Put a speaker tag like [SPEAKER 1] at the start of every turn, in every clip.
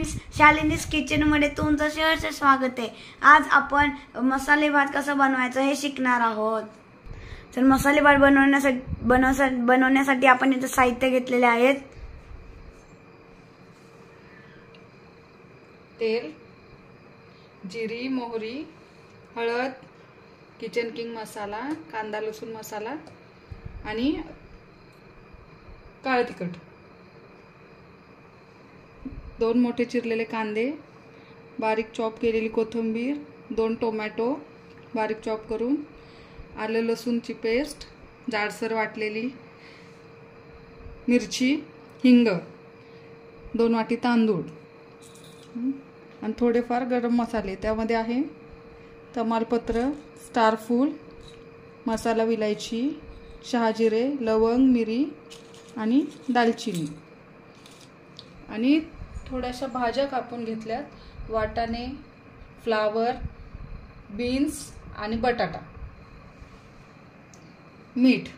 [SPEAKER 1] Friends, Shalini's किचनमध्ये तुमचं सहर्ष स्वागत आहे। आज आपण मसाले भात कसा बनवायचा हे शिकणार आहोत। तर मसाले भात बनवण्यासाठी आपण इथे साहित्य घेतलेले आहेत।
[SPEAKER 2] तेल, जिरी, मोहरी, हळद, किचन किंग मसाला, कांदा लसूण मसाला आणि काळे तिखट, 2 मोठे चिरलेले कांदे, बारीक चॉप केलेली कोथिंबीर, 2 टोमॅटो बारीक चॉप करून, आलं लसूणची पेस्ट, जाडसर वाटलेली मिरची, हिंग, 2 वाटी तांदूळ आणि थोडेफार गरम मसाले। त्यामध्ये आहे तमालपत्र, स्टारफूल, मसाला विलायची, शहाजिरे, लवंग, मिरी आणि दालचिनी। आणि थोड्याशा भाज्या कापून घेतल्यात, वाटाणे, फ्लावर, बीन्स आणि बटाटा, मीठ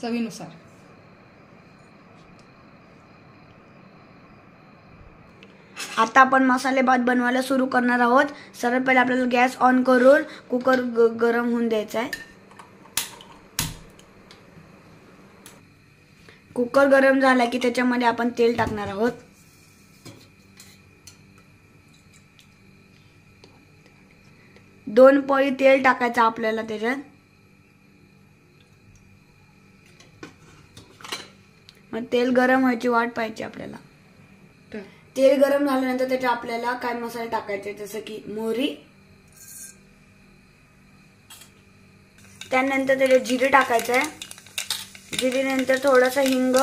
[SPEAKER 2] चवीनुसार।
[SPEAKER 1] आता आपण मसाले भात बनवायला सुरू करणार आहोत। सर्वात पहिले आपल्याला गॅस ऑन करून कुकर गरम होऊन द्यायचा आहे। कुकर गरम झाला की त्याच्यामध्ये आपण तेल टाकणार आहोत। दोन पळी तेल टाकायचं आपल्याला त्याच्यात। मग तेल गरम व्हायची वाट पाहायची आपल्याला। तेल गरम झाल्यानंतर त्याच्यात आपल्याला काय मसाले टाकायचे, जसं की मोहरी, त्यानंतर त्याच्यात जिरे टाकायचं आहे। जिरेनंतर थोडासा हिंग,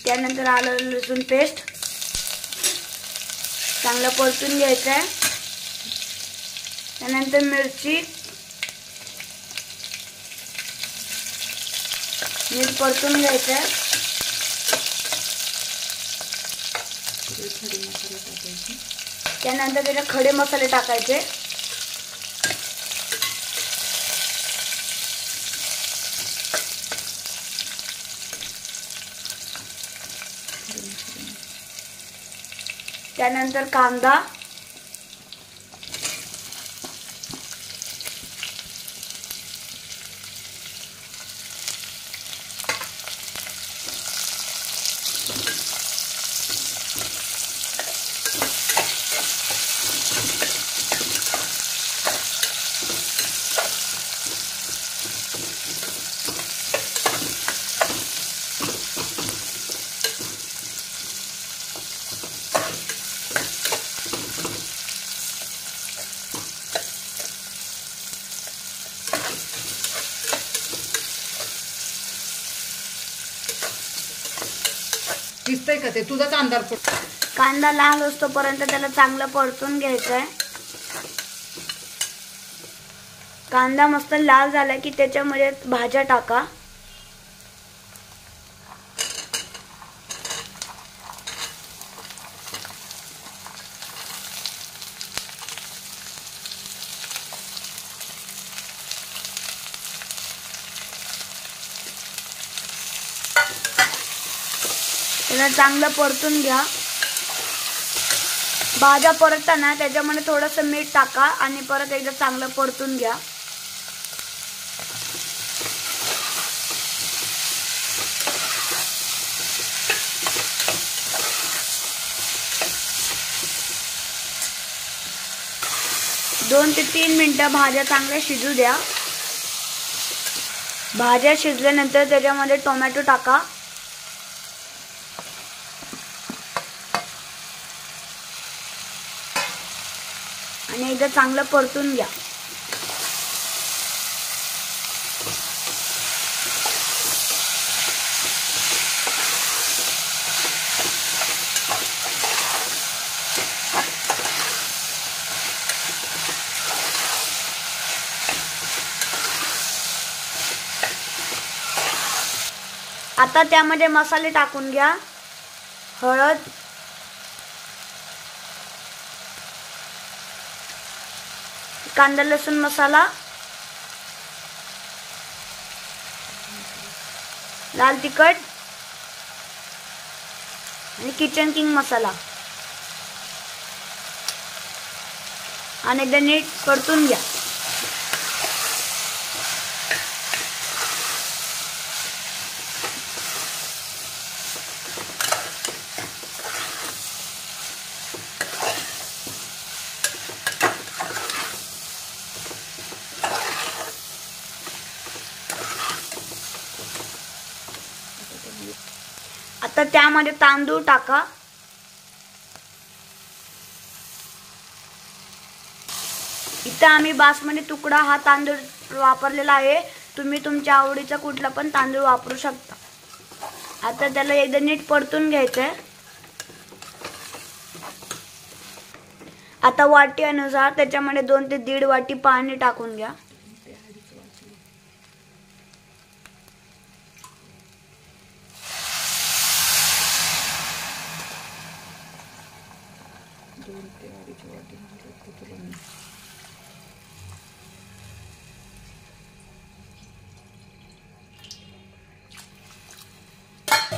[SPEAKER 1] त्यानंतर आलं लसूण पेस्ट चांगलं परतून घ्यायचं आहे। त्यानंतर मिरची परतून घ्यायचं आहे। त्यानंतर त्याच्यात खडे मसाले टाकायचे। त्यानंतर कांदा,
[SPEAKER 2] दिसतंय का ते तुझाच अंधार पडतो।
[SPEAKER 1] कांदा लाल असतोपर्यंत त्याला चांगलं परतून घ्यायचं आहे। कांदा मस्त लाल झाला की त्याच्यामध्ये भाज्या टाका। त्याला चांगलं परतून घ्या। भाज्या परतताना त्याच्यामध्ये थोडंसं मीठ टाका आणि परत एकदा चांगलं परतून घ्या। दोन ते 3 मिनिटं भाज्या चांगल्या शिजू द्या। भाज्या शिजल्यानंतर त्याच्यामध्ये टोमॅटो टाका आणि एकदा चांगलं परतून घ्या। आता त्यामध्ये मसाले टाकून घ्या। हळद, कांदा लसूण मसाला, लाल तिखट आणि किचन किंग मसाला आणि एकदा नीट परतून घ्या. आता त्यामध्ये तांदूळ टाका. इथं आम्ही बासमती तुकडा हा तांदूळ वापरलेला आहे. तुम्ही तुमच्या आवडीचा कुठला पण तांदूळ वापरू शकता. आता त्याला एकदा नीट परतून घ्यायचंय. आता वाटी अनुसार त्याच्यामध्ये 2 ते 1.5 वाटी पाणी टाकून घ्या.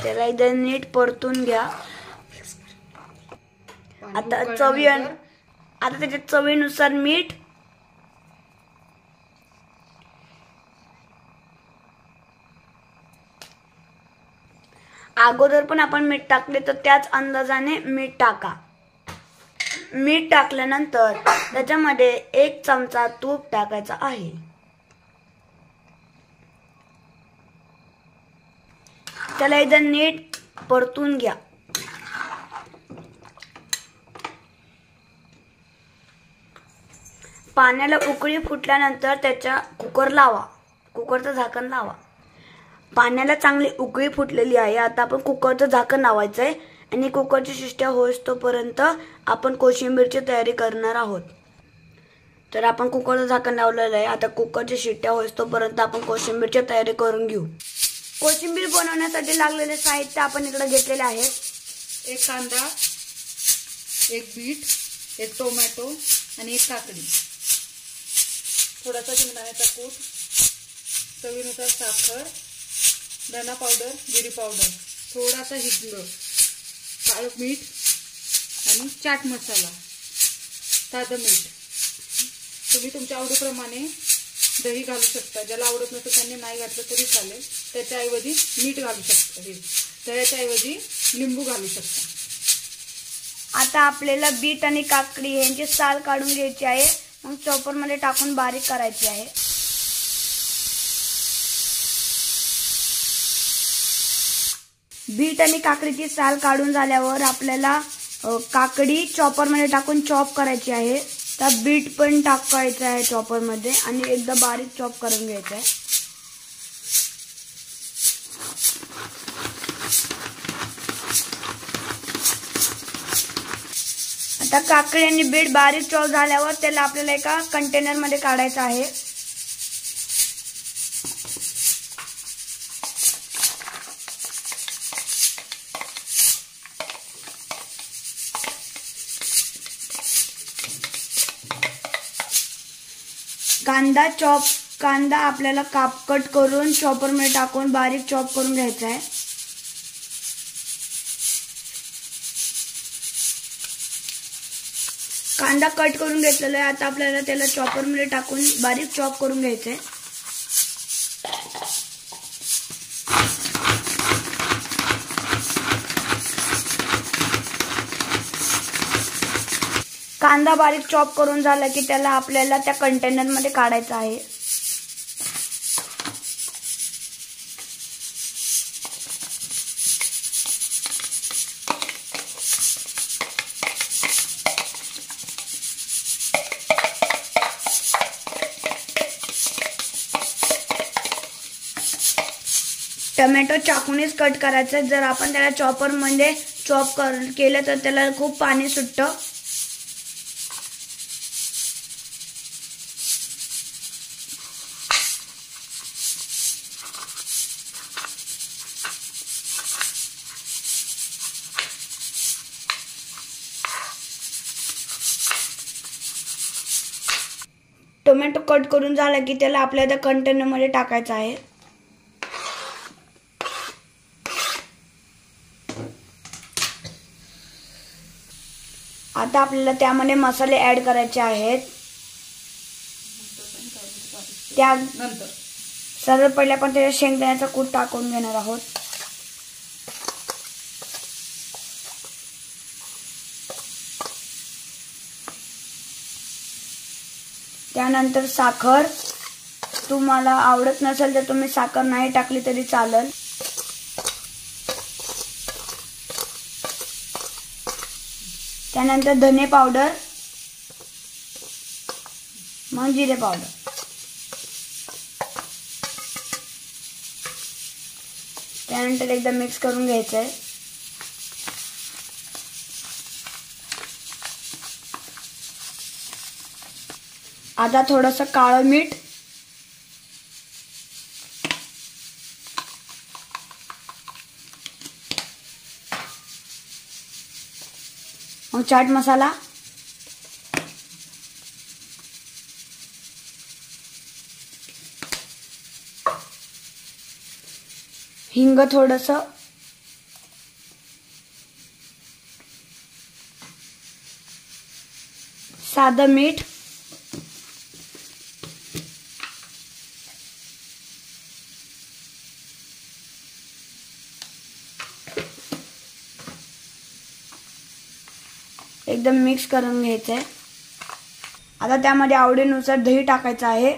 [SPEAKER 1] त्याला एकदा नीट परतून घ्या. आता त्याच्या चवीनुसार मीठ. अगोदर पण आपण मीठ टाकले तर त्याच अंदाजाने मीठ टाका. मीठ टाकल्यानंतर त्याच्यामध्ये 1 चमचा तूप टाकायचा आहे. त्याला एकदा नीट परतून घ्या. पाण्याला उकळी फुटल्यानंतर त्याच्या कुकरचं झाकण लावा. पाण्याला चांगली उकळी फुटलेली आहे. आता आपण कुकरचं झाकण लावायचं आहे आणि कुकरची शिट्ट्या होईस्तोपर्यंत आपण कोशिंबीरची तयारी करणार आहोत. तर आपण कुकरचं झाकण लावलेलं आहे. आता कुकरची शिट्ट्या होईस्तोपर्यंत आपण कोशिंबीरची तयारी करून घेऊ. कोशिंबीर बनवण्यासाठी लागलेले साहित्य आपण इकडे घेतलेले आहे.
[SPEAKER 2] 1 कांदा, 1 बीट, 1 टोमॅटो आणि 1 काकडी, थोडासा शेंगदाण्याचा कूट, चवीनुसार साखर, धना पावडर, जिरी पावडर, थोडासा हिंग, काळं मीठ आणि चाट मसाला, साधं मीठ. तुम्ही तुमच्या आवडीप्रमाणे दही घालू शकता. ज्याला आवडत नसेल त्यांनी नाही घातलं तरी चालेल. त्याच्याऐवजी मीठ घालू शकता. त्याच्याऐवजी लिंबू घालू शकता.
[SPEAKER 1] आता आपल्याला बीट आणि काकडी यांची साल काढून घ्यायची आहे. मग चॉपर मध्ये टाकून बारीक करायची आहे. बीट आणि काकडीची साल काढून झाल्यावर आपल्याला काकडी चॉपर मध्ये टाकून चॉप करायची आहे. तर बीट पण टाकायचं आहे चॉपर मध्ये आणि एकदा बारीक चॉप करून घ्यायचं आहे. आता काकडी आणि बीट बारीक चॉप झाल्यावर त्याला आपल्याला एका कंटेनर मध्ये काढायचं आहे. कांदा आपल्याला कट करून चॉपर मध्ये टाकून बारीक चॉप करून घ्यायचा आहे. कांदा कट करून घेतलेला आहे. आता आपल्याला त्याला चॉपर मध्ये टाकून बारीक चॉप करून घ्यायचंय. कांदा बारीक चॉप करून झाला की त्याला आपल्याला त्या कंटेनर मध्ये काढायचं आहे. टोमॅटो चाकूनेच कट करायचं. जर आपण त्याला चॉपर मध्ये चॉप केलं तर त्याला खूप पाणी सुटतं. टोमॅटो कट करून झाला की त्याला आपल्या त्या कंटेनर मध्ये टाकायचं आहे. आता आपल्याला त्यामध्ये मसाले ऍड करायचे आहेत.
[SPEAKER 2] नंतर
[SPEAKER 1] सर्वात पहिले आपण त्याच्यात शेंगदाण्याचा कूट टाकून घेणार आहोत. त्यानंतर साखर. तुम्हाला आवडत नसेल तर तुम्ही साखर नाही टाकली तरी चालेल. त्यानंतर धने पावडर, मग जिरे पावडर. त्यानंतर एकदा मिक्स करून घ्यायचंय. आता थोडंसं काळं मीठ, मग चाट मसाला, हिंग थोडंसं, साधं मीठ, एकदम मिक्स करून घ्यायचंय. आता त्यामध्ये आवडीनुसार दही टाकायचं आहे.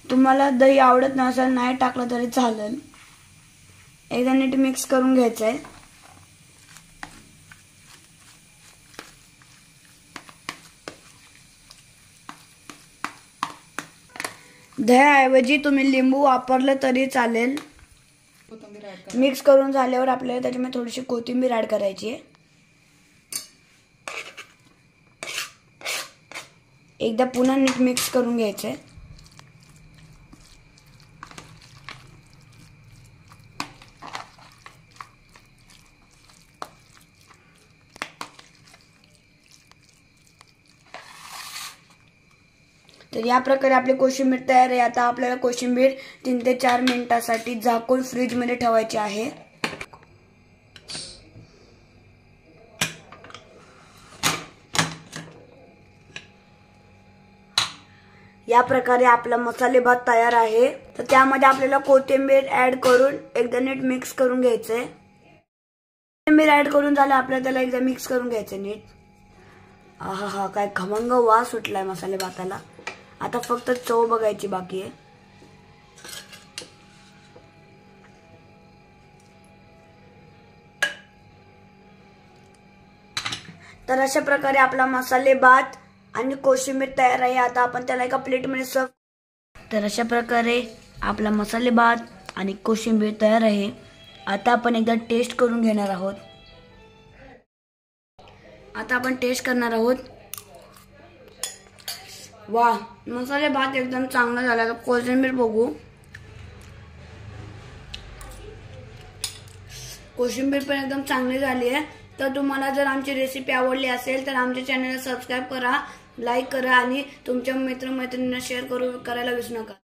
[SPEAKER 1] तुम्हाला दही आवडत नसेल नाही टाकलं तरी चालेल. एकदा नीट मिक्स करून घ्यायचंय. दह्याऐवजी तुम्ही लिंबू वापरलं तरी चालेल. मिक्स करून झाल्यावर आपल्याला त्याच्यामध्ये थोडीशी कोथिंबीर ऍड करायची आहे. एकदा पुन्हा नीट मिक्स करून घ्यायचंय. तर या प्रकारे आपली कोशिंबीर तयार आहे. आता आपल्याला कोशिंबीर 3 ते 4 मिनिटांसाठी झाकून फ्रीज मध्ये ठेवायची आहे. या प्रकारे आपला मसाले भात तयार आहे. तर त्यामध्ये आपल्याला कोथिंबीर ऍड करून एकदा नीट मिक्स करून घ्यायचंय. कोथिंबीर ऍड करून झालं आपल्याला त्याला एकदा मिक्स करून घ्यायचं नीट. आहा, काय खमंग वास सुटलाय मसाले भाताला. आता फक्त चव बघायची बाकी आहे. तर अशा प्रकारे आपला मसाले भात आणि कोशिंबीर तयार आहे. आता आपण त्याला एका प्लेटमध्ये सर्व. तर अशा प्रकारे आपला मसाले भात आणि कोशिंबीर तयार आहे. आता आपण एकदा टेस्ट करून घेणार आहोत. आता आपण टेस्ट करणार आहोत. वाह, मसाले भात एकदम चांगला झाला. कोशिंबीर बघू. कोशिंबीर पण एकदम चांगली झाली आहे. तर तुम्हाला जर आमची रेसिपी आवडली असेल तर आमच्या चॅनलला सबस्क्राईब करा, लाईक करा आणि तुमच्या मित्रमैत्रिणींना शेअर करायला विसरू नका.